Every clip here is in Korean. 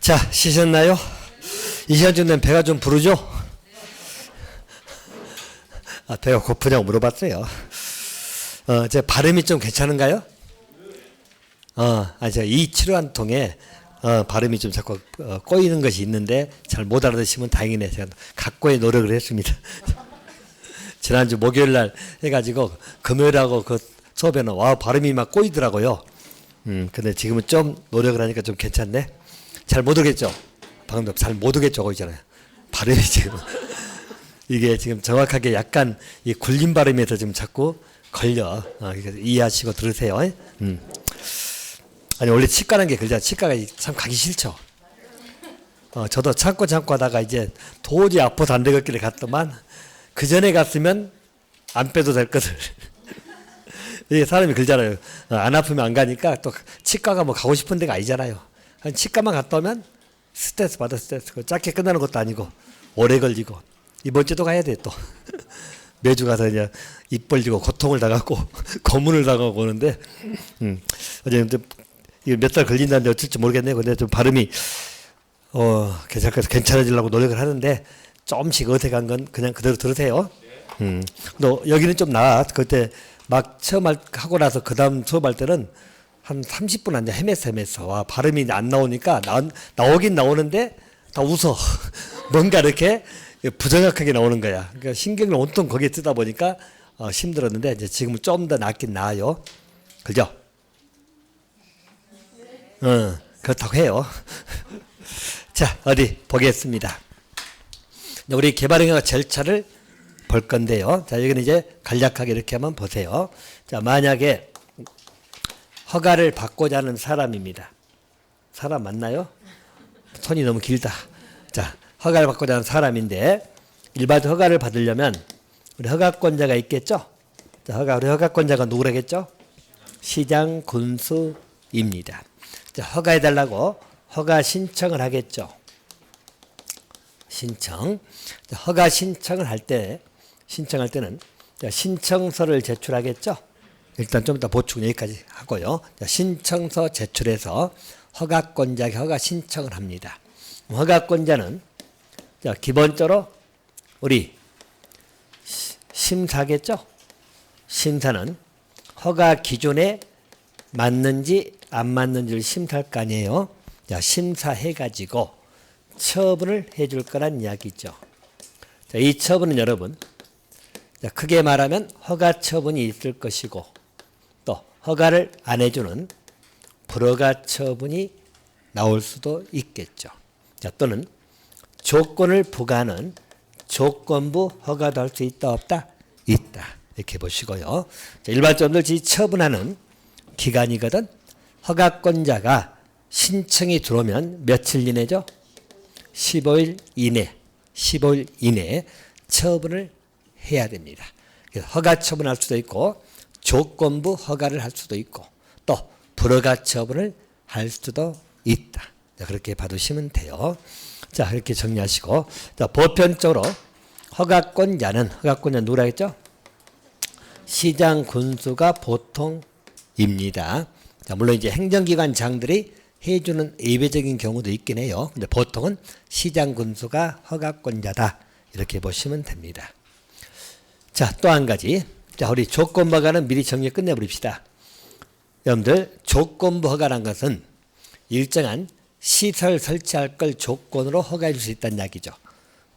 자, 쉬셨나요? 이 시간쯤 되면 배가 좀 부르죠? 배가 고프냐고 물어봤어요. 제 발음이 좀 괜찮은가요? 제가 이 치료한 통에 발음이 좀 자꾸 꼬이는 것이 있는데 잘 못 알아듣시면 다행이네. 제가 각고의 노력을 했습니다. 지난주 목요일 날 해가지고 금요일하고 그 수업에는 발음이 막 꼬이더라고요. 근데 지금은 좀 노력을 하니까 좀 괜찮네. 잘 못 오겠죠? 방금도 잘 못 오겠죠? 거기잖아요. 발음이 지금. 이게 지금 정확하게 약간 이 굴림 발음에서 지금 자꾸 걸려. 이해하시고 들으세요. 아니, 원래 치과라는 게 그러잖아요. 치과가 참 가기 싫죠. 저도 참고 하다가 이제 도저히 아파서 안 되겠길래 갔더만 그 전에 갔으면 안 빼도 될 것을. 이게 사람이 그러잖아요. 안 아프면 안 가니까 또 치과가 뭐 가고 싶은 데가 아니잖아요. 치과만 갔다 오면 스트레스 받아 스트레스. 짧게 끝나는 것도 아니고 오래 걸리고 이번 주도 가야 돼 또. 매주 가서 그냥 입 벌리고 고통을 당하고 고문을 당하고 오는데 어제 몇 달 걸린다는데 어쩔지 모르겠네요. 근데 좀 발음이 괜찮아지려고 노력을 하는데 조금씩 어색한 건 그냥 그대로 들으세요. 또 여기는 좀 나아. 그때 막 처음 하고 나서 그 다음 수업할 때는 한 30분 앉아 헤맸어. 와, 발음이 안 나오니까 나오긴 나오는데 다 웃어. 뭔가 이렇게 부정확하게 나오는 거야. 그러니까 신경을 온통 거기에 쓰다 보니까 힘들었는데 이제 지금은 좀 더 낫긴 나아요. 그죠? 그렇다고 해요. 자, 어디 보겠습니다. 우리 개발행위와 절차를 볼 건데요. 자, 여기는 이제 간략하게 이렇게 한번 보세요. 자, 만약에 허가를 받고자 하는 사람입니다. 사람 맞나요? 손이 너무 길다. 자, 허가를 받고자 하는 사람인데 일반적 허가를 받으려면 우리 허가권자가 있겠죠? 자, 우리 허가권자가 누구라겠죠? 시장 군수입니다. 자, 허가해달라고 허가 신청을 하겠죠. 신청. 자, 허가 신청을 할 때는 신청서를 제출하겠죠. 일단 좀 이따 보충 여기까지 하고요. 자, 신청서 제출해서 허가권자에게 허가 신청을 합니다. 허가권자는 자, 기본적으로 우리 심사겠죠. 심사는 허가 기준에 맞는지 안 맞는지를 심사할 거 아니에요. 자, 심사해가지고 처분을 해줄 거란 이야기죠. 자, 이 처분은 여러분, 자, 크게 말하면 허가 처분이 있을 것이고 또 허가를 안 해주는 불허가 처분이 나올 수도 있겠죠. 자, 또는 조건을 부과하는 조건부 허가도 할 수 있다 없다? 있다. 이렇게 보시고요. 자, 일반적으로 이 처분하는 기간이거든. 허가권자가 신청이 들어오면 며칠 이내죠? 15일 이내에 처분을 해야 됩니다. 허가 처분할 수도 있고 조건부 허가를 할 수도 있고 또 불허가 처분을 할 수도 있다. 자, 그렇게 봐두시면 돼요. 자, 이렇게 정리하시고, 자, 보편적으로 허가권자는 누구라 했죠? 시장 군수가 보통입니다. 자, 물론 이제 행정기관장들이 해주는 예외적인 경우도 있긴 해요. 근데 보통은 시장 군수가 허가권자다. 이렇게 보시면 됩니다. 자, 또 한 가지. 자, 우리 조건부 허가는 미리 정리 끝내버립시다. 여러분들, 조건부 허가란 것은 일정한 시설 설치할 걸 조건으로 허가해 줄 수 있다는 이야기죠.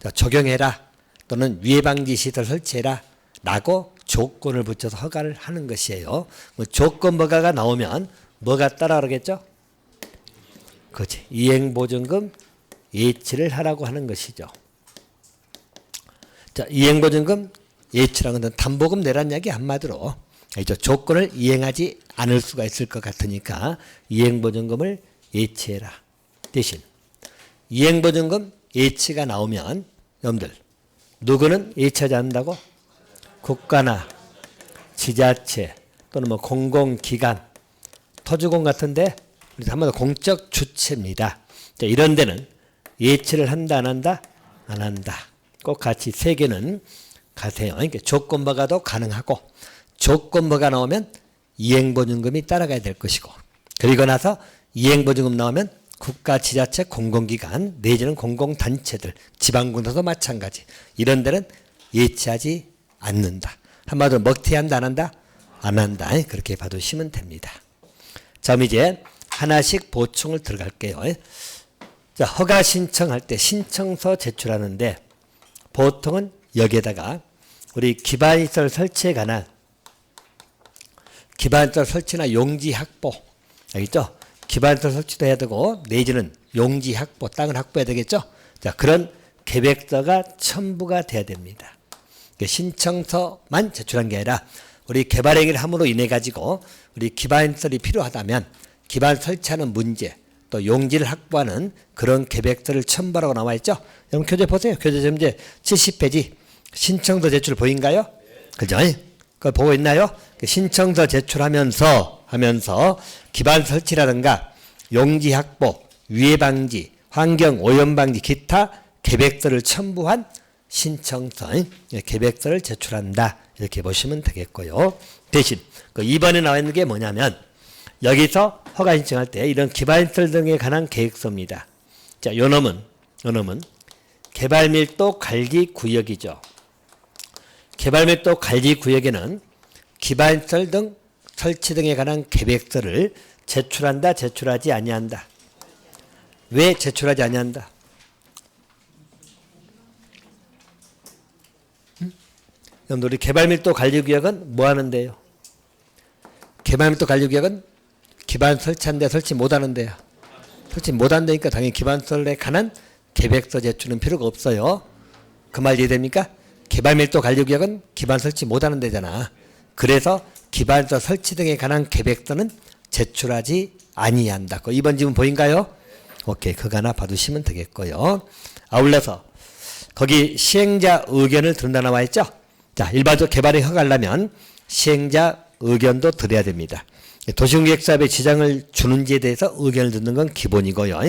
자, 적용해라 또는 위해방지 시설 설치해라 라고 조건을 붙여서 허가를 하는 것이에요. 조건부 허가가 나오면 뭐가 따라오겠죠? 그렇지. 이행보증금 예치를 하라고 하는 것이죠. 자, 이행보증금 예치라는 것은 담보금 내라는 이야기 한마디로 조건을 이행하지 않을 수가 있을 것 같으니까 이행보증금을 예치해라. 대신 이행보증금 예치가 나오면 여러분들 누구는 예치하지 않는다고? 국가나 지자체 또는 뭐 공공기관, 토지공 같은데 한마디로 공적 주체입니다. 자, 이런 데는 예치를 한다 안 한다? 안 한다. 꼭 같이 세 개는 가세요. 그러니까 조건부가도 가능하고 조건부가 나오면 이행보증금이 따라가야 될 것이고 그리고 나서 이행보증금 나오면 국가, 지자체, 공공기관 내지는 공공단체들, 지방군도 마찬가지. 이런 데는 예치하지 않는다. 한마디로 먹튀한다 안 한다? 안 한다. 그렇게 봐두시면 됩니다. 자, 그럼 이제 하나씩 보충을 들어갈게요. 자, 허가 신청할 때 신청서 제출하는데 보통은 여기에다가 우리 기반시설 설치에 관한 기반시설 설치나 용지 확보, 알겠죠? 기반시설 설치도 해야 되고 내지는 용지 확보, 땅을 확보해야 되겠죠? 자, 그런 계획서가 첨부가 돼야 됩니다. 신청서만 제출한 게 아니라 우리 개발행위를 함으로 인해 가지고 우리 기반시설이 필요하다면 기반 설치하는 문제 또 용지를 확보하는 그런 계획서를 첨부하라고 나와 있죠. 여러분 교재 보세요. 교재 문제 70페이지 신청서 제출 보인가요? 그죠? 그걸 보고 있나요? 신청서 제출하면서 기반 설치라든가 용지 확보, 위해 방지, 환경 오염 방지 기타 계획서를 첨부한 신청서, 계획서를 제출한다. 이렇게 보시면 되겠고요. 대신 그 2번에 나와 있는 게 뭐냐면 여기서 허가 신청할 때 이런 기반시설 등에 관한 계획서입니다. 자, 요 놈은 개발밀도 관리구역이죠. 개발밀도 관리구역에는 기반시설 등 설치 등에 관한 계획서를 제출한다, 제출하지 아니한다. 왜 제출하지 아니한다? 그럼 우리 개발밀도 관리구역은 뭐 하는데요? 개발밀도 관리구역은 기반 설치한데 설치 못하는데요. 설치 못한다니까 당연히 기반시설에 관한 계획서 제출은 필요가 없어요. 그 말 이해됩니까? 개발밀도 관리구역은 기반 설치 못하는 데잖아. 그래서 기반시설 설치 등에 관한 계획서는 제출하지 아니한다. 그 2번 지문 보인가요? 오케이, 그거 하나 봐두시면 되겠고요. 아울러서 거기 시행자 의견을 들은다 나와 있죠. 자, 일반적으로 개발에 허가하려면 시행자 의견도 들어야 됩니다. 도시공개사업에 지장을 주는지에 대해서 의견을 듣는 건 기본이고요.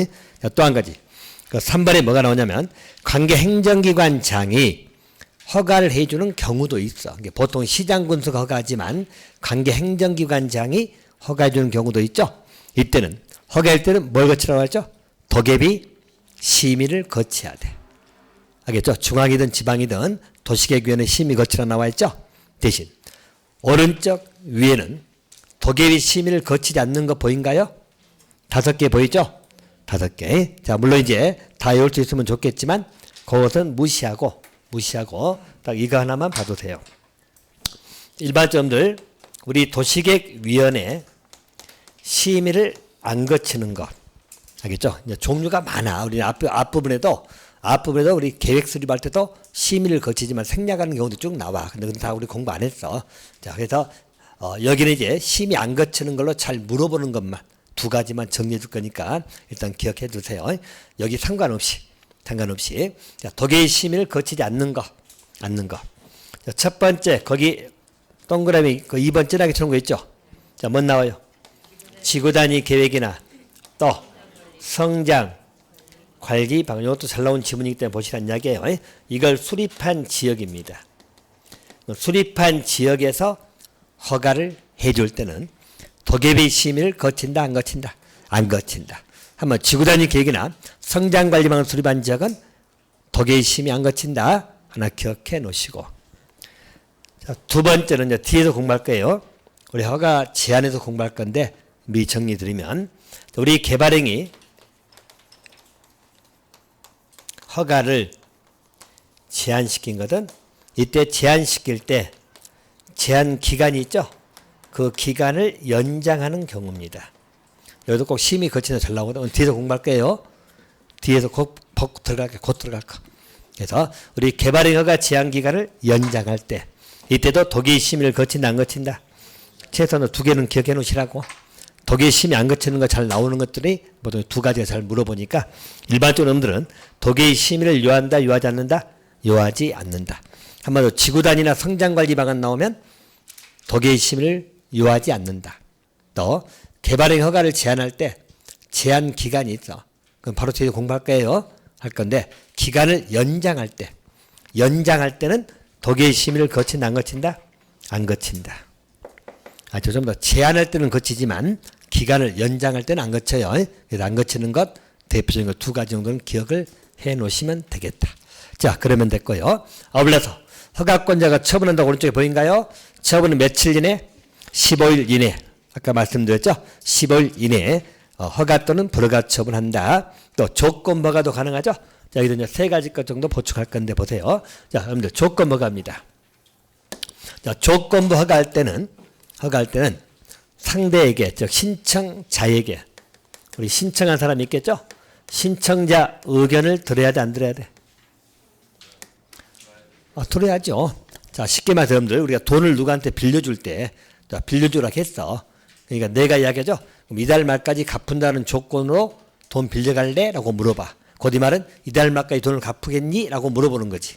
또 한 가지, 그 3번에 뭐가 나오냐면 관계 행정기관장이 허가를 해주는 경우도 있어. 보통 시장군수가 허가하지만 관계 행정기관장이 허가해주는 경우도 있죠. 이때는 허가할 때는 뭘 거치라고 하죠? 도계비 심의를 거쳐야 돼. 알겠죠? 중앙이든 지방이든 도시계획위원회 심의 거치라 나와 있죠. 대신 오른쪽 위에는 도계비 심의를 거치지 않는 거 보인가요? 5개 보이죠? 5개. 자, 물론 이제 다 외울 수 있으면 좋겠지만 그것은 무시하고 딱 이거 하나만 봐도 돼요. 일반점들 우리 도시계획위원회 심의를 안 거치는 것. 알겠죠? 이제 종류가 많아. 우리 앞부분에도 우리 계획 수립할 때도 심의를 거치지만 생략하는 경우도 쭉 나와. 근데 다 우리 공부 안 했어. 자, 그래서 여기는 이제 심의 안 거치는 걸로 잘 물어보는 것만 2가지만 정리해 줄 거니까 일단 기억해 두세요. 여기 상관없이. 자, 도계의 심의를 거치지 않는 거. 자, 첫 번째, 거기 동그라미 그 2번 진하게 쳐놓은 거 있죠? 자, 뭐 나와요? 지구 단위 계획이나 또 성장, 관리, 방향, 이것도 잘 나온 지문이기 때문에 보시란 이야기예요. 이걸 수립한 지역입니다. 수립한 지역에서 허가를 해줄 때는 도계비 심의를 거친다, 안 거친다? 안 거친다. 한번 지구단위 계획이나 성장관리망을 수립한 지역은 도계비 심의 안 거친다. 하나 기억해 놓으시고. 자, 2번째는 이제 뒤에서 공부할 거예요. 우리 허가 제한에서 공부할 건데 미리 정리 드리면 우리 개발행위 허가를 제한시킨 거든 이때 제한시킬 때 제한 기간이 있죠. 그 기간을 연장하는 경우입니다. 여기도 꼭 심의 거치는 잘 나오거든. 뒤에서 공부할 거예요. 뒤에서 곧 들어갈 거. 그래서 우리 개발행 허가 제한 기간을 연장할 때 이때도 도계 심의를 거친다 안 거친다. 최소한 2개는 기억해 놓으시라고. 도계 심의 안 거치는 거 잘 나오는 것들이 보통 2가지가 잘 물어보니까 일반적으로 놈들은 도계 심의를 요한다, 요하지 않는다, 요하지 않는다. 한마디로 지구단위나 성장관리 방안 나오면 도계 심의를 요하지 않는다. 또 개발행 허가를 제한할 때 제한 기간이 있어. 그럼 바로 뒤에 공부할 거예요. 할 건데 기간을 연장할 때는 도계 심의를 거친다, 안 거친다? 안 거친다. 좀 더 제한할 때는 거치지만 기간을 연장할 때는 안 거쳐요. 그래서 안 거치는 것 대표적인 것 두 가지 정도는 기억을 해 놓으시면 되겠다. 자, 그러면 됐고요. 아울러서 허가권자가 처분한다고 오른쪽에 보인가요? 처분은 며칠 이내? 15일 이내. 아까 말씀드렸죠? 15일 이내에 허가 또는 불허가 처분한다. 또 조건 허가도 가능하죠? 자, 여기서 이제 세 가지 것 정도 보충할 건데 보세요. 자, 여러분들 조건 허가입니다. 자, 조건부 허가할 때는 상대에게, 즉 신청자에게, 우리 신청한 사람이 있겠죠? 신청자 의견을 들어야 돼, 안 들어야 돼? 들어야죠. 자, 쉽게 말해서 여러분들 우리가 돈을 누구한테 빌려줄 때, 자, 빌려주라고 했어. 그러니까 내가 이야기하죠. 그럼 이달 말까지 갚은다는 조건으로 돈 빌려갈래? 라고 물어봐. 곧 이 말은 이달 말까지 돈을 갚으겠니? 라고 물어보는 거지.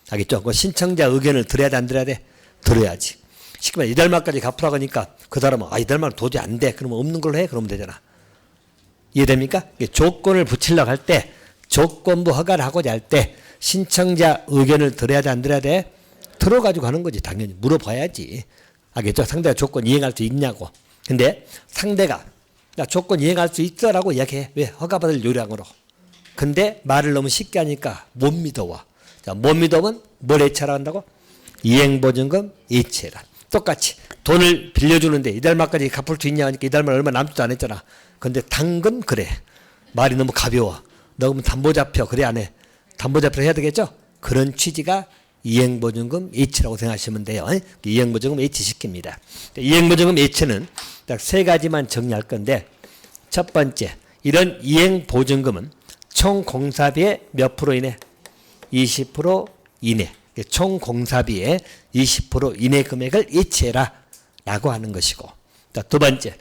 알겠죠? 그 신청자 의견을 들어야 돼, 안 들어야 돼? 들어야지. 쉽게 말해 이달 말까지 갚으라고 하니까 그 사람은 이달 말 도저히 안 돼. 그러면 없는 걸로 해. 그러면 되잖아. 이해됩니까? 조건을 붙이려고 할 때, 조건부 허가를 하고자 할 때 신청자 의견을 들어야 돼, 안 들어야 돼? 들어가지고 하는 거지. 당연히 물어봐야지. 알겠죠? 상대가 조건 이행할 수 있냐고. 근데 상대가 나 조건 이행할 수 있어라고 이야기해. 왜? 허가받을 요량으로. 근데 말을 너무 쉽게 하니까 못 믿어와. 자, 못 믿으면 뭘 예치하라 한다고? 이행보증금 예치해라. 똑같이 돈을 빌려주는데 이달 말까지 갚을 수 있냐 하니까 이달 말 얼마 남지도 안 했잖아. 근데 당근 그래. 말이 너무 가벼워. 너 그러면 담보잡혀. 그래 안 해. 담보잡혀 해야 되겠죠? 그런 취지가 이행보증금 예치라고 생각하시면 돼요. 이행보증금 예치 시킵니다. 이행보증금 예치는 딱 세 가지만 정리할 건데, 첫 번째, 이런 이행보증금은 총 공사비의 몇 프로 이내? 20% 이내. 총 공사비의 20% 이내 금액을 예치해라 라고 하는 것이고, 두 번째,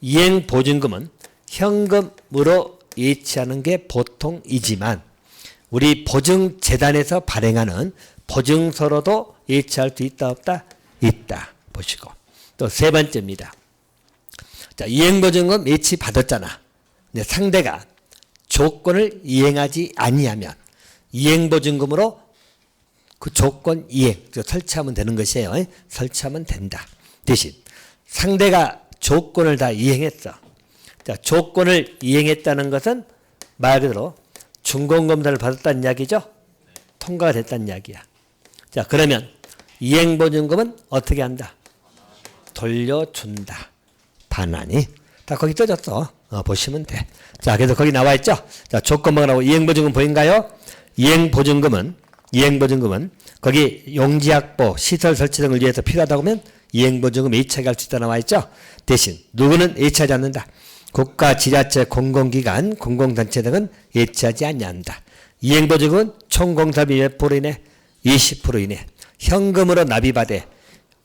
이행보증금은 현금으로 예치하는 게 보통이지만 우리 보증재단에서 발행하는 보증서로도 예치할 수 있다 없다? 있다 보시고, 또 세 번째입니다. 자, 이행보증금 예치 받았잖아. 근데 상대가 조건을 이행하지 아니하면 이행보증금으로 그 조건 이행 설치하면 되는 것이에요. 설치하면 된다. 대신 상대가 조건을 다 이행했어. 자, 조건을 이행했다는 것은 말 그대로 준공검사를 받았다는 이야기죠. 통과가 됐다는 이야기야. 자, 그러면 이행보증금은 어떻게 한다? 돌려준다. 반환이. 다 거기 떠졌어. 보시면 돼. 자, 그래서 거기 나와 있죠. 자, 조건목하고 이행보증금 보인가요? 이행보증금은 거기 용지확보, 시설 설치 등을 위해서 필요하다고 하면 이행보증금 예치할 수 있다 나와 있죠. 대신 누구는 예치하지 않는다. 국가, 지자체, 공공기관, 공공단체 등은 예치하지 않는다. 이행보증금은 총공사비 몇 프로 이내? 20% 이내. 현금으로 납입하되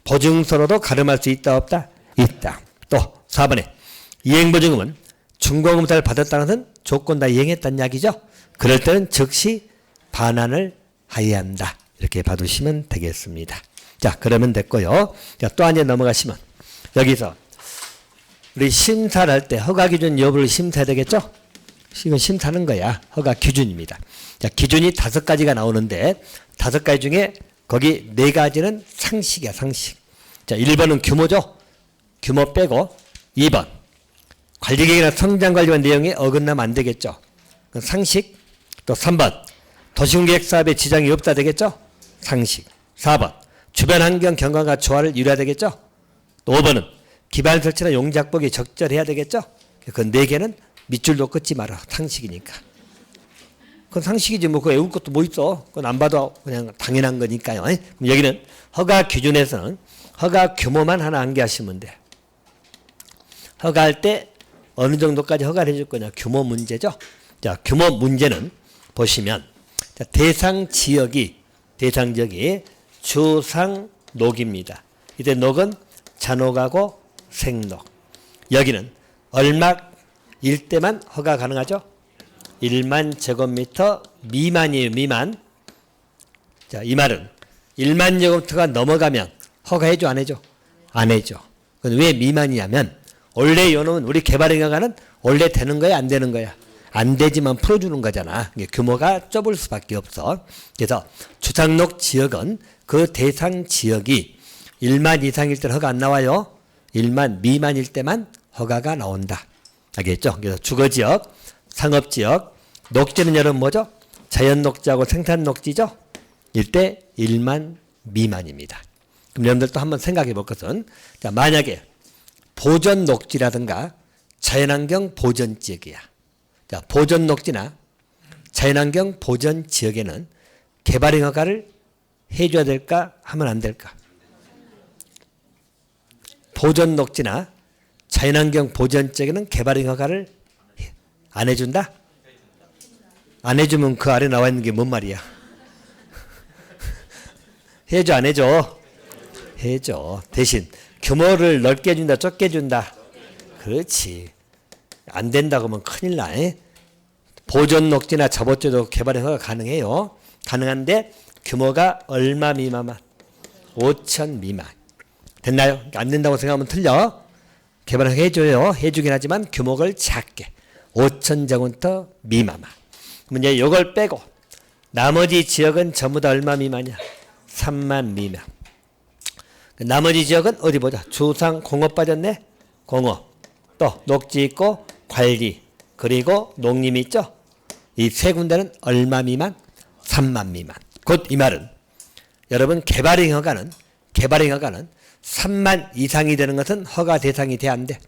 보증서로도 가름할 수 있다 없다? 있다. 또 4번에 이행보증금은 준공검사를 받았다는 것은 조건 다 이행했다는 이야기죠. 그럴 때는 즉시 반환을 하여야 한다. 이렇게 봐두시면 되겠습니다. 자, 그러면 됐고요. 자, 또 한 개 넘어가시면 여기서 우리 심사를 할 때 허가기준 여부를 심사해야 되겠죠? 이건 심사하는 거야. 허가기준입니다. 자, 기준이 5가지가 나오는데 5가지 중에 거기 4가지는 상식이야, 상식. 자, 1번은 규모죠. 규모 빼고 2번 관리계획이나 성장관리관 내용에 어긋나면 안 되겠죠. 상식. 또 3번 도시공계획 사업에 지장이 없다 되겠죠. 상식. 4번 주변 환경 경관과 조화를 이루어야 되겠죠. 또 5번은 기반 설치나 용작복이 적절해야 되겠죠. 그 4개는 밑줄도 끊지 마라. 상식이니까. 그건 상식이지 뭐 그거 외울 것도 뭐 있어. 그건 안 봐도 그냥 당연한 거니까요. 그럼 여기는 허가 기준에서는 허가 규모만 하나 암기하시면 돼. 허가할 때 어느 정도까지 허가를 해줄 거냐. 규모 문제죠. 자, 규모 문제는 보시면 자, 대상 지역이 주상녹입니다. 이때 녹은 잔혹하고 생녹. 여기는 얼마일 때만 허가 가능하죠? 1만 제곱미터 미만이에요. 미만. 자, 이 말은 1만 제곱미터가 넘어가면 허가해줘 안 해줘? 안 해줘. 그건 왜 미만이냐면 원래 요놈은 우리 개발행위가는 원래 되는 거야 안 되는 거야? 안 되지만 풀어주는 거잖아. 규모가 좁을 수밖에 없어. 그래서 주상녹 지역은 그 대상 지역이 1만 이상일 때는 허가 안 나와요. 1만 미만일 때만 허가가 나온다. 알겠죠? 그래서 주거지역, 상업지역, 녹지는 여러분 뭐죠? 자연녹지하고 생산녹지죠? 일대 1만 미만입니다. 그럼 여러분들 또 한번 생각해 볼 것은, 자, 만약에 보전녹지라든가 자연환경 보전지역이야. 자, 보전녹지나 자연환경 보전지역에는 개발행 허가를 해줘야 될까? 하면 안 될까? 보전녹지나 자연환경 보전지역에는 개발행 허가를 안 해준다? 안 해주면 그 아래 나와 있는 게 뭔 말이야? 해줘 안 해줘? 해줘. 대신 규모를 넓게 해준다 좁게 해준다? 그렇지. 안 된다고 하면 큰일 나. 보존녹지나 접어줘도 개발행 허가 가능해요. 가능한데 규모가 얼마 미만만? 5천 미만. 됐나요? 안 된다고 생각하면 틀려. 개발행 해줘요. 해주긴 하지만 규모를 작게. 5천 제곱미터 미만만. 그럼 이제 이걸 빼고 나머지 지역은 전부 다 얼마 미만이야? 3만 미만. 나머지 지역은 어디 보자. 주상 공업 빠졌네. 공업. 또 녹지 있고 관리. 그리고 농림이 있죠. 이 세 군데는 얼마 미만? 3만 미만. 곧 이 말은 여러분 개발행 허가는 3만 이상이 되는 것은 허가 대상이 돼 안 돼?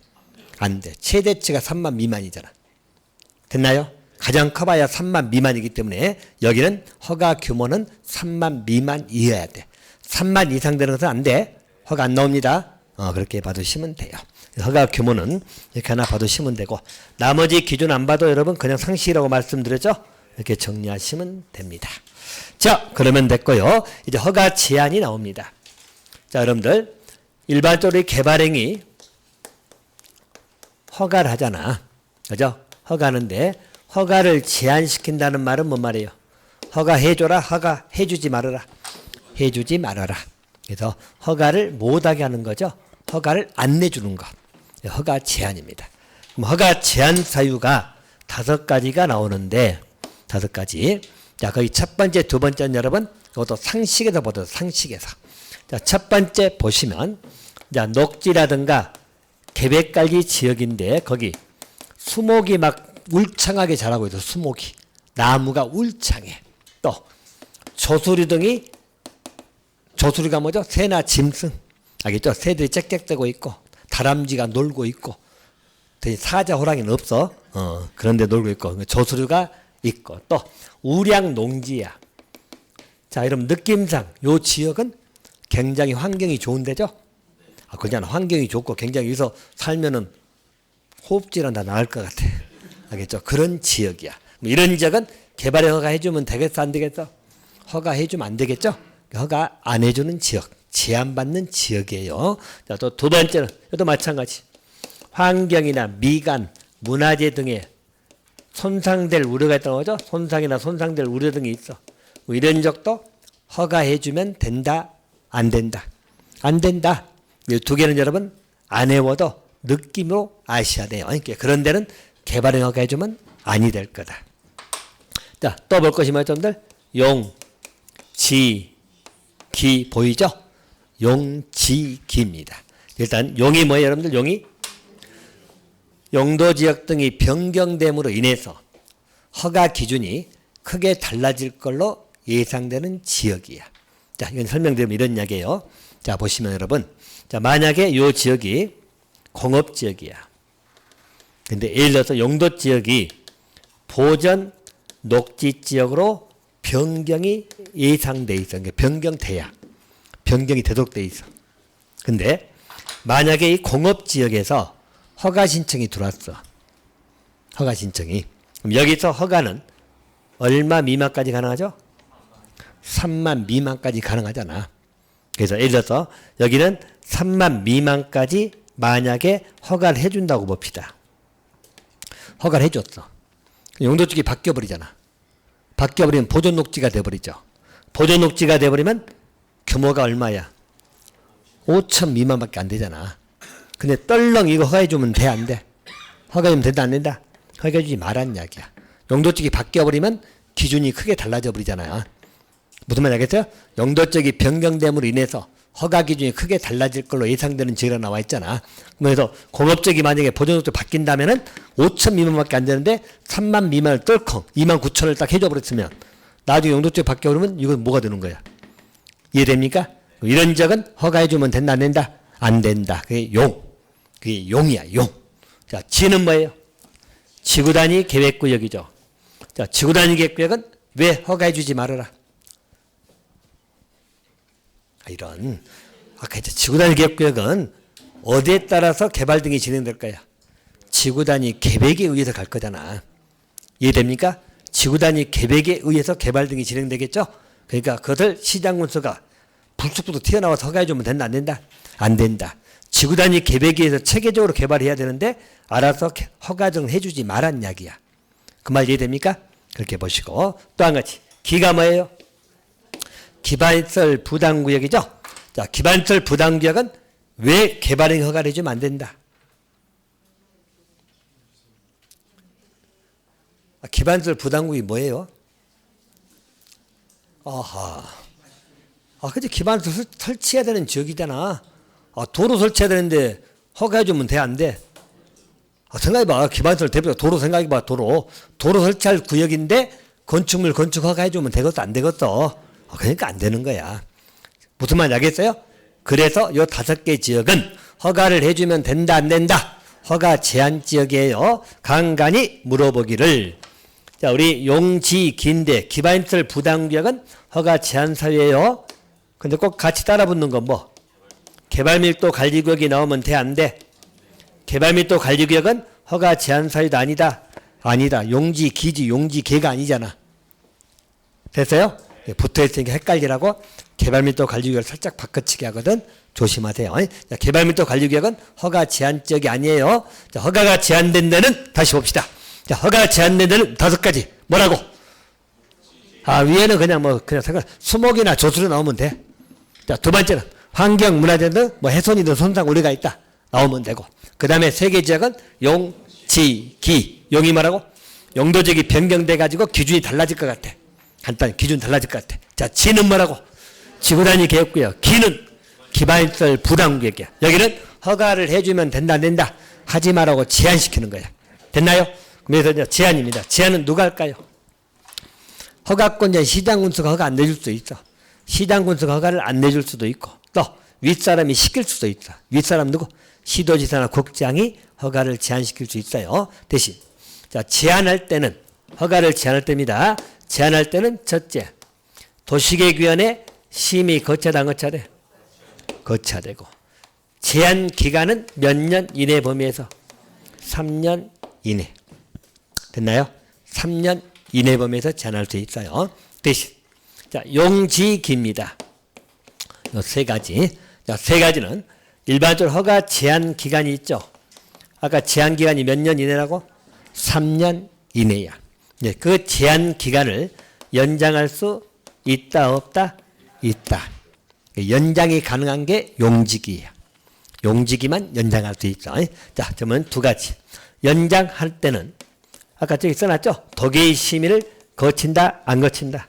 안 돼. 최대치가 3만 미만이잖아. 됐나요? 가장 커봐야 3만 미만이기 때문에 여기는 허가 규모는 3만 미만이어야 돼. 3만 이상 되는 것은 안 돼. 허가 안 나옵니다. 그렇게 봐두시면 돼요. 허가 규모는 이렇게 하나 봐두시면 되고 나머지 기준 안 봐도 여러분 그냥 상식이라고 말씀드렸죠? 이렇게 정리하시면 됩니다. 자, 그러면 됐고요. 이제 허가 제한이 나옵니다. 자, 여러분들 일반적으로 개발행위 허가를 하잖아. 그죠? 허가하는데 허가를 제한시킨다는 말은 뭔 말이에요? 허가해줘라, 허가해주지 말아라. 해주지 말아라. 그래서 허가를 못하게 하는 거죠. 허가를 안 내주는 것. 허가 제한입니다. 그럼 허가 제한 사유가 5가지가 나오는데 5가지. 자, 거기 첫 번째, 두 번째는 여러분 이것도 상식에서 보세요. 상식에서. 자, 첫 번째 보시면 자, 녹지라든가 계백관리 지역인데 거기 수목이 막 울창하게 자라고 있어. 수목이. 나무가 울창해. 또 조수리 등이 조수리가 뭐죠? 새나 짐승. 알겠죠? 새들이 짹짹대고 있고 다람쥐가 놀고 있고 사자 호랑이는 없어. 그런데 놀고 있고 조수류가 있고 또 우량 농지야. 자, 여러분 느낌상 요 지역은 굉장히 환경이 좋은 데죠? 그냥 환경이 좋고 굉장히 여기서 살면은 호흡질은 다 나을 것 같아. 알겠죠? 그런 지역이야. 이런 지역은 개발에 허가 해주면 되겠어 안 되겠어? 허가 해주면 안 되겠죠? 허가 안 해주는 지역, 제한받는 지역이에요. 자, 또 두 번째는 이것도 마찬가지. 환경이나 미관, 문화재 등에 손상될 우려가 있다는 거죠. 손상이나 손상될 우려 등이 있어. 이런 적도 허가해주면 된다, 안 된다? 안 된다. 이 두 개는 여러분 안 해워도 느낌으로 아셔야 돼요. 그러니까 그런 데는 개발행 허가해주면 아니 될 거다. 자, 또 볼 것이 뭐죠, 여러분들? 용, 지, 기 보이죠? 용, 지, 기입니다. 일단 용이 뭐예요, 여러분들? 용이 용도지역 등이 변경됨으로 인해서 허가 기준이 크게 달라질 걸로 예상되는 지역이야. 자, 이건 설명드리면 이런 이야기예요. 자, 보시면 여러분, 자, 만약에 이 지역이 공업지역이야. 근데 예를 들어서 용도지역이 보전 녹지지역으로 변경이 예상돼 있어. 그러니까 변경돼야. 변경이 되도록 돼 있어. 근데 만약에 이 공업지역에서 허가 신청이 들어왔어. 허가 신청이. 그럼 여기서 허가는 얼마 미만까지 가능하죠? 3만 미만까지 가능하잖아. 그래서 예를 들어서 여기는 3만 미만까지 만약에 허가를 해준다고 봅시다. 허가를 해줬어. 용도축이 바뀌어버리잖아. 바뀌어버리면 보존녹지가 돼버리죠. 보존녹지가 돼버리면 규모가 얼마야? 5천 미만밖에 안 되잖아. 근데 떨렁 이거 허가해주면 돼, 안 돼? 허가해주면 된다, 안 된다? 허가해주지 말란 이야기야. 용도축이 바뀌어버리면 기준이 크게 달라져 버리잖아요. 무슨 말 알겠어요? 용도적이 변경됨으로 인해서 허가 기준이 크게 달라질 걸로 예상되는 지역이 나와 있잖아. 그래서 공업적이 만약에 보존독도 바뀐다면은 5천 미만밖에 안 되는데 3만 미만을 떨컹 2만 9천을 딱 해줘 버렸으면 나중에 용도적 바뀌어버리면 이건 뭐가 되는 거야? 이해됩니까? 이런 지역은 허가해주면 된다 안 된다? 안 된다. 그게 용. 그게 용이야 용. 자, 지는 뭐예요? 지구단위 계획구역이죠. 자, 지구단위 계획구역은 왜 허가해주지 말아라? 이런 아까 이제 지구단위 계획구역은 어디에 따라서 개발 등이 진행될 거야? 지구단위 계획에 의해서 갈 거잖아. 이해됩니까? 지구단위 계획에 의해서 개발 등이 진행되겠죠? 그러니까 그것을 시장군수가 불쑥불쑥 튀어나와서 허가해주면 된다 안 된다? 안 된다. 지구단위 계획에 의해서 체계적으로 개발해야 되는데 알아서 허가 좀 해주지 말란 이야기야. 그 말 이해됩니까? 그렇게 보시고 또 한 가지 기가 뭐예요? 기반시설 부담구역이죠. 자, 기반시설 부담구역은 왜 개발행 허가를 해주면 안 된다? 기반시설 부담구역이 뭐예요? 아하. 그치 기반시설 설치해야 되는 지역이잖아. 도로 설치해야 되는데 허가해주면 돼 안 돼? 생각해봐. 기반시설 대표 도로 생각해봐. 도로 설치할 구역인데 건축물 건축 허가해주면 되겠어 안 되겠어? 그러니까 안 되는 거야. 무슨 말인지 알겠어요? 그래서 요 5개 지역은 허가를 해주면 된다 안 된다? 허가 제한 지역이에요. 간간히 물어보기를. 자, 우리 용지 긴대 기반시설 부담구역은 허가 제한 사유예요. 근데 꼭 같이 따라붙는 건 뭐? 개발밀도 관리구역이 나오면 돼 안 돼? 개발밀도 관리구역은 허가 제한 사유도 아니다. 아니다. 용지 기지 용지 개가 아니잖아. 됐어요? 붙어있으니까 헷갈리라고 개발밀도 관리구역을 살짝 바꿔치기 하거든. 조심하세요. 자, 개발밀도 관리구역은 허가 제한 지역이 아니에요. 자, 허가가 제한된 데는 다시 봅시다. 자, 허가가 제한된 데는 5가지. 뭐라고? 위에는 그냥 그냥 수목이나 조수로 나오면 돼. 자, 두 번째는 환경, 문화재 등 훼손이든 손상 우려가 있다. 나오면 되고. 그 다음에 3개 지역은 용, 지, 기. 용이 뭐라고? 용도적이 변경돼 가지고 기준이 달라질 것 같아. 간단히 기준 달라질 것 같아. 자, 지는 뭐라고? 지구단위 계획구역. 기는 기반시설 부담구역이야. 여기는 허가를 해주면 된다 안 된다? 하지 말라고 제한시키는 거야. 됐나요? 그래서 이제 제한입니다. 제한은 누가 할까요? 허가권자 시장군수가 허가 안 내줄 수도 있어. 시장군수가 허가를 안 내줄 수도 있고 또 윗사람이 시킬 수도 있어. 윗사람 누구? 시도지사나 국장이 허가를 제한시킬 수 있어요. 대신 자, 제한할 때는 허가를 제한할 때입니다. 제한할 때는 첫째 도시계획위원회 심의 거쳐야 안 거쳐야 돼? 거쳐야 되고 제한 기간은 몇 년 이내 범위에서 3년 이내. 됐나요? 3년 이내 범위에서 제한할 수 있어요. 대신 자, 용지기입니다. 요 3가지. 자, 3가지는 일반적으로 허가 제한 기간이 있죠. 아까 제한 기간이 몇 년 이내라고? 3년 이내야. 네, 그 제한 기간을 연장할 수 있다 없다? 있다. 연장이 가능한 게 용지기야. 용지기만 연장할 수 있죠. 자, 그러면 2가지. 연장할 때는 아까 저기 써놨죠? 도계의 심의를 거친다 안 거친다?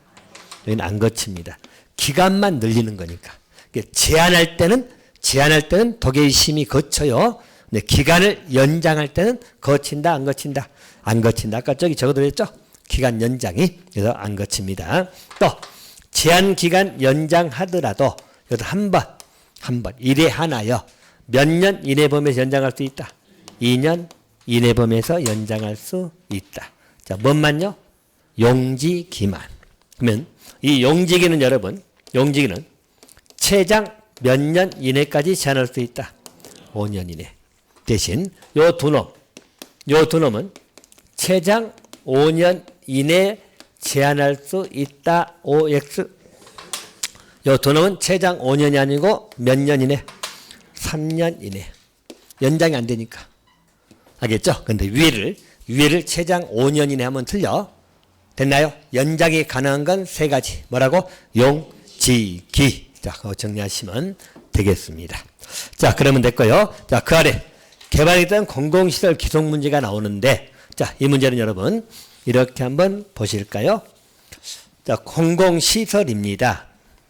여기는 안 거칩니다. 기간만 늘리는 거니까. 제한할 때는 도계의 심의 거쳐요. 근데 기간을 연장할 때는 거친다 안 거친다? 안 거친다. 아까 저기 적어드렸죠? 기간 연장이. 그래서 안 거칩니다. 또 제한 기간 연장하더라도 여기서 한 번 1회 하나요. 몇 년 이내 범위에서 연장할 수 있다? 2년 이내 범위에서 연장할 수 있다. 자, 뭔만요? 용지기만. 그러면 이 용지기는 여러분, 용지기는 최장 몇 년 이내까지 제한할 수 있다? 5년 이내. 대신 요 두 놈은 최장 5년 이내 제한할 수 있다. OX. 요 두 놈은 최장 5년이 아니고 몇 년 이내? 3년 이내. 연장이 안 되니까. 알겠죠? 근데 위에를 최장 5년 이내 하면 틀려. 됐나요? 연장이 가능한 건 3가지. 뭐라고? 용, 지, 기. 자, 그거 정리하시면 되겠습니다. 자, 그러면 됐고요. 자, 그 아래 개발에 대한 공공시설 기속 문제가 나오는데, 자, 이 문제는 여러분 이렇게 한번 보실까요? 자, 공공시설입니다.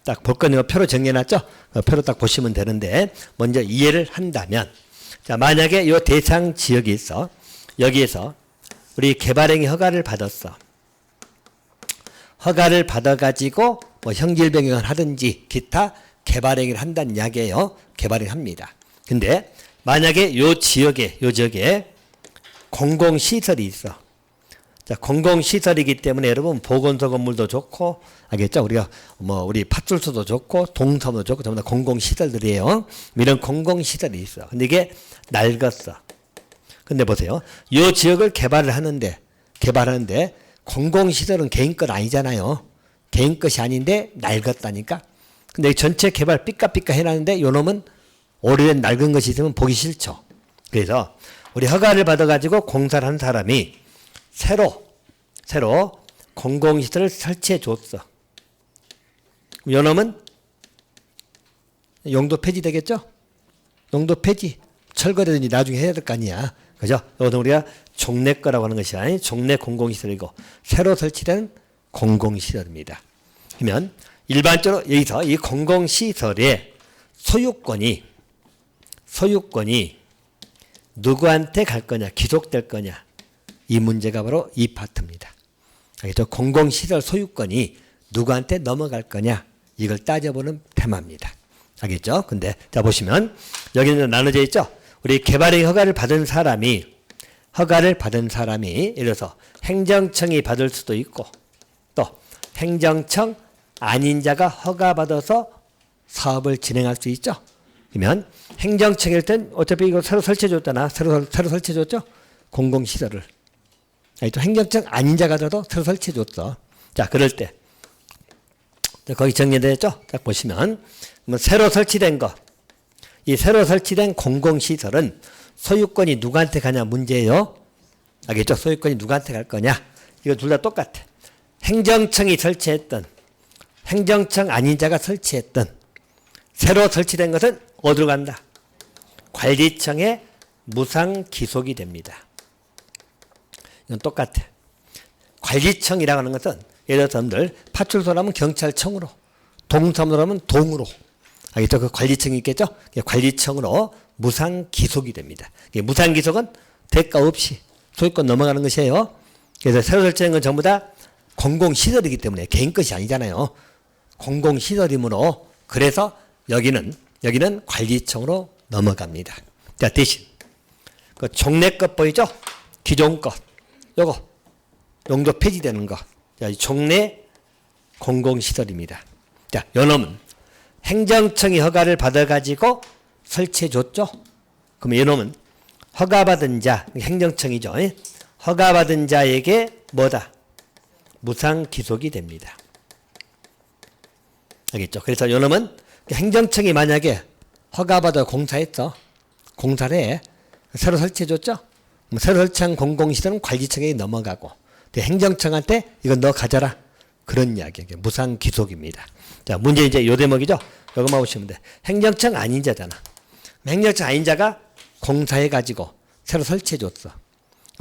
딱 볼 거는 표로 정리해놨죠? 표로 딱 보시면 되는데 먼저 이해를 한다면 자 만약에 이 대상 지역이 있어. 여기에서 우리 개발행위 허가를 받았어. 허가를 받아가지고 뭐 형질 변경을 하든지 기타 개발행위를 한다는 이야기예요. 개발을 합니다. 근데 만약에 요 지역에 공공시설이 있어. 자, 공공시설이기 때문에 여러분 보건소 건물도 좋고 알겠죠? 우리가 뭐 우리 파출소도 좋고 동사무도 좋고 전부 다 공공시설들이에요. 이런 공공시설이 있어. 근데 이게 낡았어. 근데 보세요. 요 지역을 개발하는데 공공시설은 개인 것 아니잖아요. 개인 것이 아닌데 낡았다니까. 근데 전체 개발 삐까삐까 해놨는데 요 놈은 오래된 낡은 것이 있으면 보기 싫죠. 그래서 우리 허가를 받아가지고 공사를 한 사람이 새로 공공시설을 설치해 줬어. 요 놈은 용도 폐지 되겠죠? 용도 폐지. 철거되든지 나중에 해야 될 거 아니야. 그죠? 이것은 우리가 종래 거라고 하는 것이 아니 종래 공공시설이고 새로 설치된 공공시설입니다. 그러면 일반적으로 여기서 이 공공시설의 소유권이 누구한테 갈 거냐, 귀속될 거냐. 이 문제가 바로 이 파트입니다. 알겠죠? 공공시설 소유권이 누구한테 넘어갈 거냐. 이걸 따져보는 테마입니다. 알겠죠? 근데 자 보시면 여기는 나눠져 있죠? 우리 개발의 허가를 받은 사람이 예를 들어서 행정청이 받을 수도 있고 또 행정청 아닌 자가 허가받아서 사업을 진행할 수 있죠. 그러면 행정청일 땐 어차피 이거 새로 설치해줬잖아. 새로 설치해줬죠. 공공시설을. 또 행정청 아닌 자가 더라도 새로 설치해줬어. 자 그럴 때 거기 정리되었죠. 딱 보시면 새로 설치된 거. 이 새로 설치된 공공시설은 소유권이 누구한테 가냐 문제예요. 알겠죠? 소유권이 누구한테 갈 거냐. 이거 둘 다 똑같아. 행정청이 설치했던 행정청 아닌 자가 설치했던 새로 설치된 것은 어디로 간다? 관리청에 무상 기속이 됩니다. 이건 똑같아. 관리청이라고 하는 것은 예를 들어서 여러분들 파출소라면 경찰청으로 동사무소라면 동으로 알겠죠? 그 관리청이 있겠죠? 관리청으로 무상 기속이 됩니다. 무상 기속은 대가 없이 소유권 넘어가는 것이에요. 그래서 새로 설치된 건 전부 다 공공시설이기 때문에 개인 것이 아니잖아요. 공공시설이므로 그래서 여기는 관리청으로 넘어갑니다. 자 대신 그 종래 것 보이죠? 기존 것 요거 용도 폐지되는 거. 자, 종래 공공시설입니다. 자, 요놈은 행정청이 허가를 받아가지고 설치해줬죠. 그럼 이놈은 허가받은 자, 행정청이죠. 허가받은 자에게 뭐다? 무상 기속이 됩니다. 알겠죠? 그래서 요놈은 행정청이 만약에 허가받아 공사했어. 공사를 해. 새로 설치해줬죠? 새로 설치한 공공시설은 관리청에 넘어가고 행정청한테 이건 너 가져라. 그런 이야기예요. 무상 기속입니다. 자, 문제 이제 요 대목이죠? 요것만 보시면 돼. 행정청 아닌 자잖아. 행정청 아닌 자가 공사해가지고 새로 설치해줬어.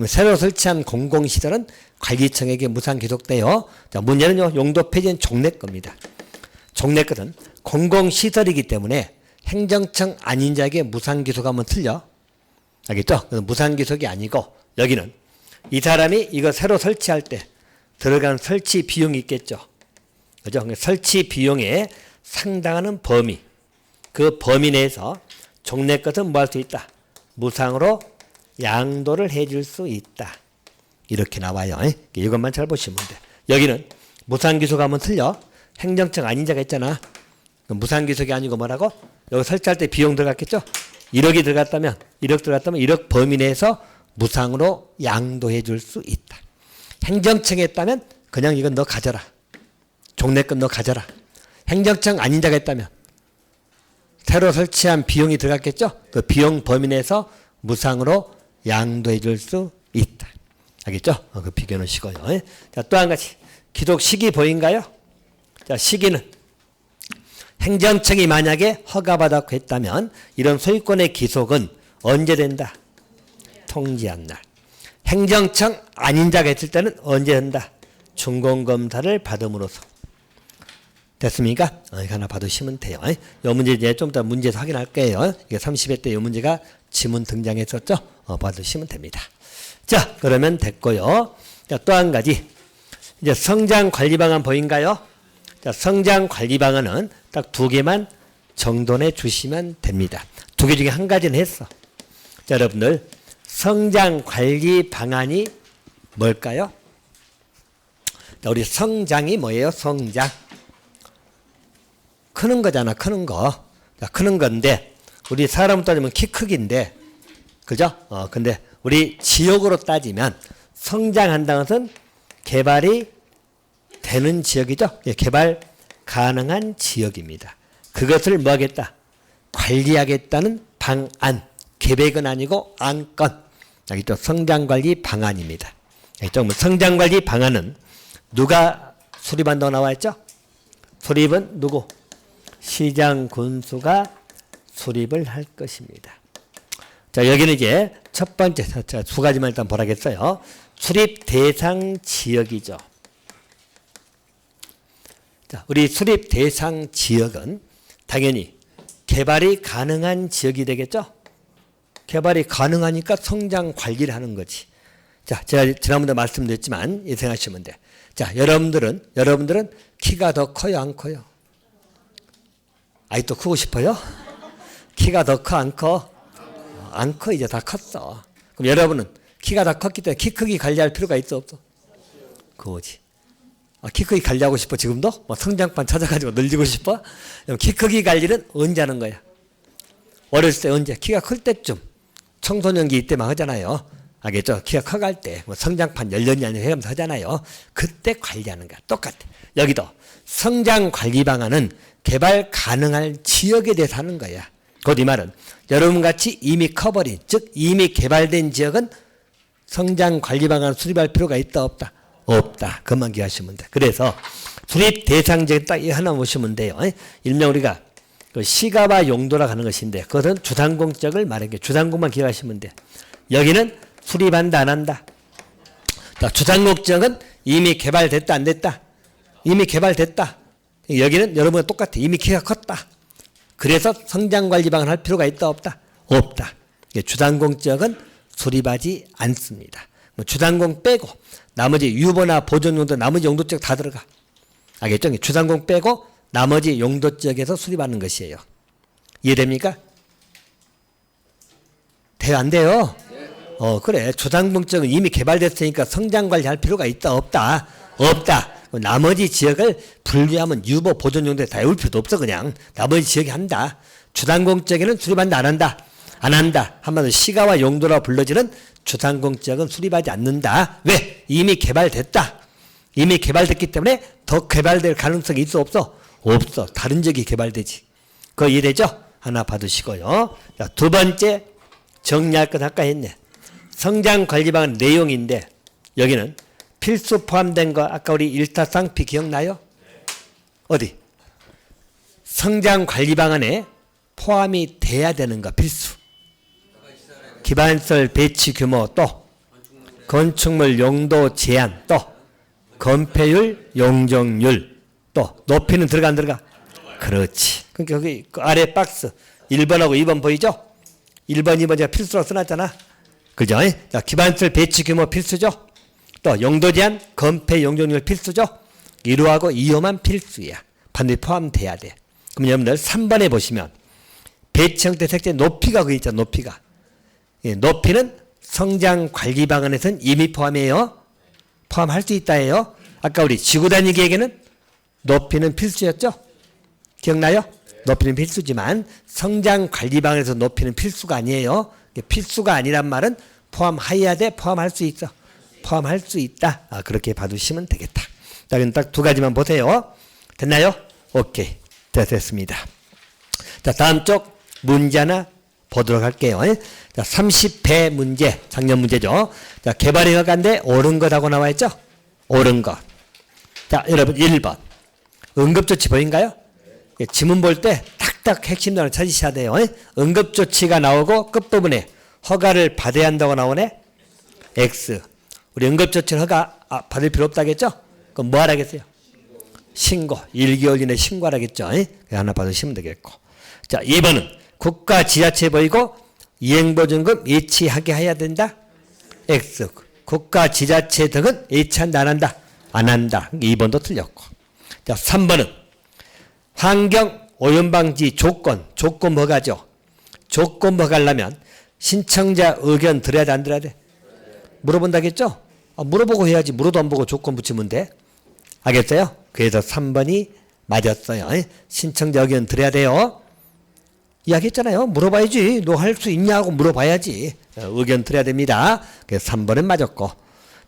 새로 설치한 공공시설은 관리청에게 무상 기속돼요. 자, 문제는요, 용도 폐지는 종래 겁니다. 종래 것은 공공시설이기 때문에 행정청 아닌 자에게 무상 기속하면 틀려. 알겠죠? 무상 기속이 아니고 여기는 이 사람이 이거 새로 설치할 때 들어간 설치 비용이 있겠죠. 그죠? 설치 비용에 상당하는 범위. 그 범위 내에서 종래 것은 뭐 할 수 있다? 무상으로 양도를 해줄 수 있다. 이렇게 나와요. 이것만 잘 보시면 돼. 여기는 무상기속하면 틀려. 행정청 아닌 자가 있잖아. 무상기속이 아니고 뭐라고? 여기 설치할 때 비용 들어갔겠죠? 1억이 들어갔다면 1억 범위 내에서 무상으로 양도해 줄 수 있다. 행정청에 있다면 그냥 이건 너 가져라. 종래 건 너 가져라. 행정청 아닌 자가 있다면 새로 설치한 비용이 들어갔겠죠? 그 비용 범위 내에서 무상으로 양도해 줄 수 있다. 알겠죠? 그 비교 놓으시고요. 자, 또 한 가지. 기록 시기 보인가요? 자, 시기는 행정청이 만약에 허가받았고 했다면 이런 소유권의 기속은 언제 된다? 통지한 날. 행정청 아닌 자가 있을 때는 언제 한다? 준공검사를 받음으로써. 됐습니까? 이거 하나 봐두시면 돼요. 이 문제 이제 좀 더 문제에서 확인할 거예요. 이게 30회 때 이 문제가 지문 등장했었죠? 봐두시면 됩니다. 자, 그러면 됐고요. 자, 또 한 가지. 이제 성장 관리 방안 보인가요? 자, 성장 관리 방안은 딱 두 개만 정돈해 주시면 됩니다. 두 개 중에 한 가지는 했어. 자, 여러분들 성장 관리 방안이 뭘까요? 자, 우리 성장이 뭐예요? 성장. 크는 거잖아, 크는 거. 자, 크는 건데, 우리 사람 따지면 키 크기인데, 그죠? 근데 우리 지역으로 따지면 성장한다는 것은 개발이 되는 지역이죠. 예, 개발 가능한 지역입니다. 그것을 뭐 하겠다? 관리하겠다는 방안. 계획은 아니고 안건. 여기 또 성장관리 방안입니다. 여기 성장관리 방안은 누가 수립한다고 나와있죠? 수립은 누구? 시장 군수가 수립을 할 것입니다. 자, 여기는 이제 첫 번째, 자, 두 가지만 일단 보라겠어요. 수립 대상 지역이죠. 자, 우리 수립 대상 지역은 당연히 개발이 가능한 지역이 되겠죠? 개발이 가능하니까 성장 관리를 하는 거지. 자, 제가 지난번에 말씀드렸지만 예상하시면 돼. 자, 여러분들은 키가 더 커요, 안 커요? 또 크고 싶어요? 키가 더 커, 안 커? 안 커, 이제 다 컸어. 그럼 여러분은 키가 다 컸기 때문에 키 크기 관리할 필요가 있어, 없어? 그거지. 키 크기 관리하고 싶어, 지금도? 성장판 찾아가지고 늘리고 싶어? 그럼 키 크기 관리는 언제 하는 거야? 어렸을 때 언제? 키가 클 때쯤. 청소년기 이때만 하잖아요. 알겠죠? 키가 커갈 때, 성장판 열렸냐 아니냐 해가면서 하잖아요. 그때 관리하는 거야. 똑같아. 여기도 성장 관리 방안은 개발 가능할 지역에 대해서 하는 거야. 곧 이 말은 여러분같이 이미 커버린, 즉 이미 개발된 지역은 성장 관리 방안을 수립할 필요가 있다 없다? 없다. 그것만 기억하시면 돼. 그래서 수립 대상 지역 딱 이 하나 보시면 돼요. 일명 우리가 그 시가와 용도라 하는 것인데 그것은 주상공적을 말하는 게 주상공만 기억하시면 돼. 여기는 수립한다 안 한다? 자, 주상공적은 이미 개발됐다 안 됐다? 이미 개발됐다. 여기는 여러분과 똑같아. 이미 키가 컸다. 그래서 성장관리 방안 할 필요가 있다 없다? 없다. 주상공적은 수립하지 않습니다. 주상공 빼고 나머지 유보나 보존용도 나머지 용도적 다 들어가. 알겠죠? 주상공 빼고 나머지 용도적에서 수립하는 것이에요. 이해됩니까? 돼요 안 돼요? 그래. 주상공적은 이미 개발됐으니까 성장관리 할 필요가 있다 없다? 없다. 나머지 지역을 분류하면 유보 보존용도에 다 외울 필요도 없어. 그냥 나머지 지역이 한다. 주상공적에는 수립한다 안 한다? 안 한다. 한마디로 시가와 용도라 불러지는 주상공적은 수립하지 않는다. 왜? 이미 개발됐다. 이미 개발됐기 때문에 더 개발될 가능성이 있어 없어? 없어. 다른 지역이 개발되지. 그거 이해되죠? 하나 받으시고요. 자, 두 번째 정리할 건 아까 했네. 성장관리방안 내용인데 여기는 필수 포함된 거 아까 우리 일타쌍피 기억나요? 어디? 성장관리방안에 포함이 돼야 되는 거 필수. 기반시설 배치 규모 또 건축물 용도 제한 또 건폐율 용적률 또 높이는 들어가 안 들어가? 그렇지. 그러니까 여기 그 아래 박스 1번하고 2번 보이죠? 1번 2번 제가 필수라고 써놨잖아. 그죠? 자, 기반시설 배치 규모 필수죠? 또 용도 제한 건폐 용적률 필수죠? 1호하고 2호만 필수야. 반드시 포함돼야 돼. 그럼 여러분들 3번에 보시면 배치 형태 색채 높이가 그 있잖아. 높이가. 예, 높이는 성장관리 방안에서는 이미 포함해요. 포함할 수 있다예요. 아까 우리 지구 단위 계획에는 높이는 필수였죠? 기억나요? 높이는 필수지만 성장관리 방안에서 높이는 필수가 아니에요. 필수가 아니란 말은 포함해야 돼? 포함할 수 있어? 포함할 수 있다. 그렇게 봐두시면 되겠다. 자, 그럼 딱 두 가지만 보세요. 됐나요? 오케이. 됐습니다. 자, 다음 쪽 문제 하나 보도록 할게요. 자, 30회 문제, 작년 문제죠. 자, 개발의 허가인데 옳은 것하고 나와 있죠? 옳은 것. 자, 여러분 1번. 응급조치 보인가요? 지문 볼 때 탁탁 핵심 단어 찾으셔야 돼요. 응급조치가 나오고 끝부분에 허가를 받아야 한다고 나오네? X. 우리 응급조치를 허가 받을 필요 없다겠죠? 그럼 뭐 하라겠어요? 신고. 1개월 이내 신고하라겠죠. 하나 받으시면 되겠고. 자, 2번은 국가 지자체 보이고 이행보증금 예치하게 해야 된다. X. 국가 지자체 등은 예치한다 안 한다. 안 한다. 2번도 틀렸고. 자, 3번은 환경 오염방지 조건 뭐가죠? 조건 뭐 가려면 신청자 의견 들어야 돼 안 들어야 돼? 물어본다겠죠? 물어보고 해야지. 물어도 안 보고 조건 붙이면 돼. 알겠어요? 그래서 3번이 맞았어요. 신청자 의견 들어야 돼요. 이야기했잖아요. 물어봐야지. 너 할 수 있냐고 물어봐야지. 의견 들어야 됩니다. 그래서 3번은 맞았고.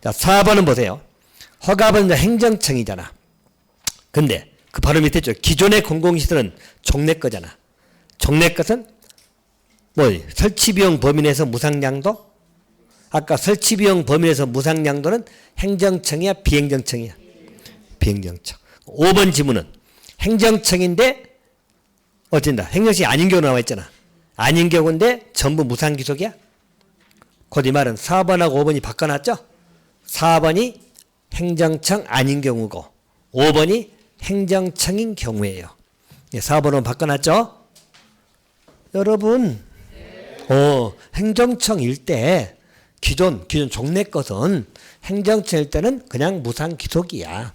자, 4번은 보세요. 허가받은 행정청이잖아. 근데 그 바로 밑에 있죠. 기존의 공공시설은 종래 거잖아. 종래 것은 뭐 설치비용 범위 내에서 무상양도? 아까 설치비용 범위 내에서 무상양도는 행정청이야 비행정청이야? 비행정청. 5번 지문은 행정청인데 어쩐다. 행정청이 아닌 경우 나와 있잖아. 아닌 경우인데 전부 무상기속이야? 곧 이 말은 4번하고 5번이 바꿔놨죠? 4번이 행정청 아닌 경우고 5번이 행정청인 경우예요. 4번은 바꿔놨죠? 여러분 행정청일 때 기존 종래 것은 행정청일 때는 그냥 무상기속이야.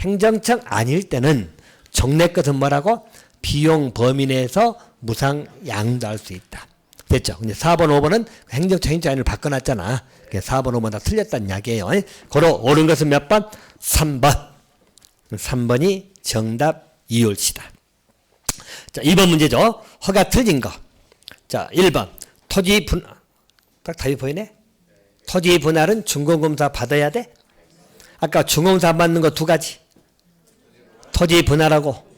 행정청 아닐 때는 종래 것은 뭐라고? 비용 범위 내에서 무상양도할 수 있다. 됐죠? 근데 4번, 5번은 행정청인지 아니를 바꿔놨잖아. 4번, 5번 다 틀렸다는 이야기예요. 고로 옳은 것은 몇 번? 3번. 3번이 정답 이올시다. 자, 2번 문제죠. 허가 틀린 거. 자, 1번. 토지 분할. 딱 답이 보이네? 토지 분할은 준공검사 받아야 돼? 아까 준공검사 안 받는 거 두 가지. 토지 분할하고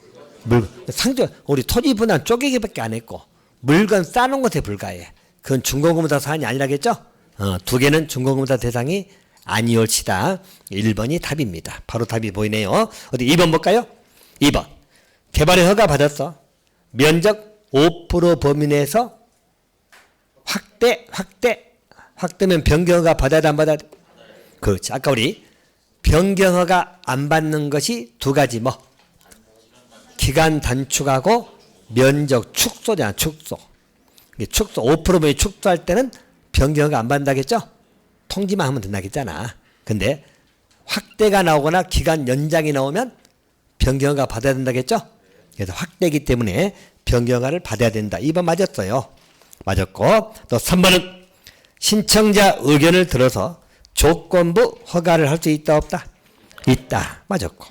우리 토지 분할 쪼개기밖에 안 했고 물건 싸놓은 것에 불과해. 그건 준공검사 사안이 아니라겠죠? 두 개는 준공검사 대상이 아니올시다. 1번이 답입니다. 바로 답이 보이네요. 어디 2번 볼까요? 2번. 개발의 허가 받았어. 면적 5% 범위 내에서 확대면 변경허가 받아야 돼 안 받아야 돼? 그렇지. 아까 우리 변경허가 안 받는 것이 두 가지 뭐 기간 단축하고 면적 축소잖아. 축소 5%면 축소할 때는 변경허가 안 받는다겠죠? 통지만 하면 된다겠잖아. 근데 확대가 나오거나 기간 연장이 나오면 변경허가 받아야 된다겠죠? 그래서 확대이기 때문에 변경허가를 받아야 된다. 2번 맞았어요. 맞았고 또 3번은 신청자 의견을 들어서 조건부 허가를 할 수 있다 없다? 있다. 맞았고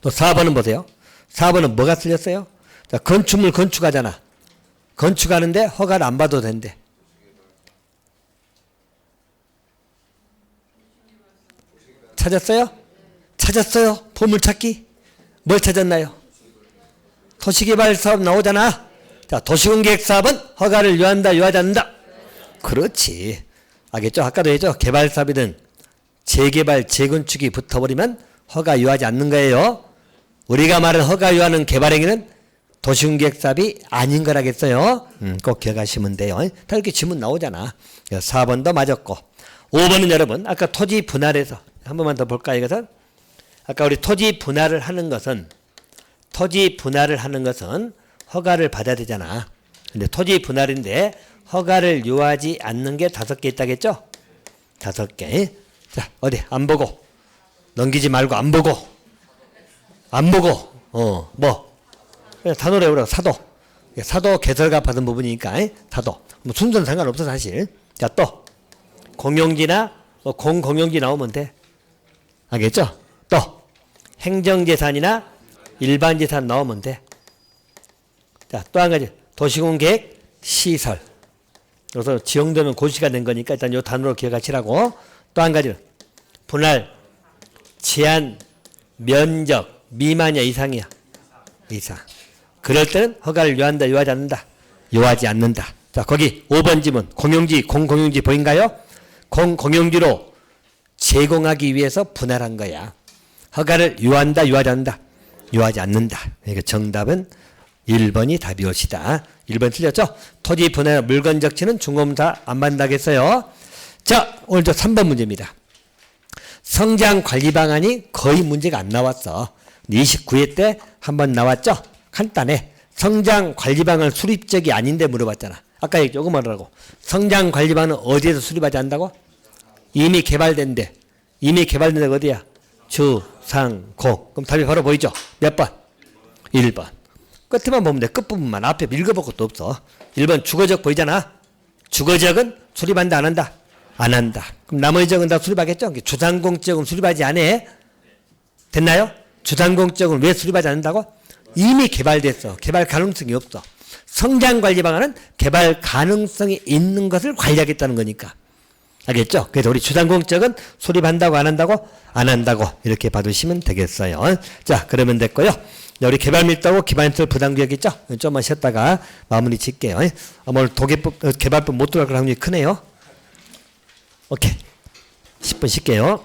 또 4번은 보세요. 4번은 뭐가 틀렸어요? 자, 건축물 건축하잖아. 건축하는데 허가를 안 받아도 된대. 찾았어요? 찾았어요. 보물찾기. 뭘 찾았나요? 도시개발 사업 나오잖아. 자, 도시공계획 사업은 허가를 요한다, 요하지 않는다. 그렇지. 알겠죠? 아까도 했죠? 개발 사업이든 재개발, 재건축이 붙어버리면 허가 요하지 않는 거예요. 우리가 말하는 허가 요하는 개발행위는 도시공계획 사업이 아닌 거라겠어요. 꼭 기억하시면 돼요. 다 이렇게 지문 나오잖아. 4번도 맞았고 5번은 여러분 아까 토지 분할에서 한 번만 더 볼까요? 이것은 아까 우리 토지 분할을 하는 것은 허가를 받아야 되잖아. 근데 토지 분할인데 허가를 요하지 않는 게 5개 있다겠죠? 5개. 자, 어디 안 보고 넘기지 말고 안 보고 뭐 단어로 해보라고. 사도 개설가 받은 부분이니까 사도 뭐 순서는 상관없어 사실. 자, 또 공용지나 공공용지 나오면 돼. 알겠죠? 또 행정재산이나 일반재산 나오면 돼. 자, 또 한 가지 도시공계획 시설. 그래서 지정되면 고시가 된 거니까 일단 이 단어로 기억하시라고. 또 한 가지는 분할 제한 면적 미만이야 이상이야? 이상. 그럴 때는 허가를 요한다 요하지 않는다? 요하지 않는다. 자, 거기 5번 지문 공용지 공공용지 보인가요? 공공용지로 제공하기 위해서 분할한 거야. 허가를 요한다 요하지 않는다? 요하지 않는다. 그러니까 정답은 1번이 답이 옳시다. 1번 틀렸죠? 토지 분할 물건 적치는 준공검사 안 받는다겠어요. 자, 오늘 저 3번 문제입니다. 성장 관리 방안이 거의 문제가 안 나왔어. 29회 때 한번 나왔죠? 간단해. 성장관리방은 수립적이 아닌데 물어봤잖아. 아까 요거 말하라고. 성장관리방은 어디에서 수립하지 않는다고? 이미 개발된데. 이미 개발된 데가 어디야? 주, 상, 고. 그럼 답이 바로 보이죠? 몇 번? 1번. 끝에만 보면 돼. 끝부분만. 앞에 읽어볼 것도 없어. 1번 주거적 보이잖아. 주거적은 수립한다 안 한다? 안 한다. 그럼 나머지 적은 다 수립하겠죠? 주상공적은 수립하지 않아. 됐나요? 주상공적은 왜 수립하지 않는다고? 이미 개발됐어. 개발 가능성이 없어. 성장관리방안은 개발 가능성이 있는 것을 관리하겠다는 거니까. 알겠죠? 그래서 우리 주상공적은 수립한다고 안 한다고? 안 한다고 이렇게 봐두시면 되겠어요. 자, 그러면 됐고요. 우리 개발밀도하고 기반시설 부담구역 있죠? 좀만 쉬었다가 마무리 짓게요. 오늘 도개법 개발법 못 들어갈 확률이 크네요. 오케이. 10분 쉴게요.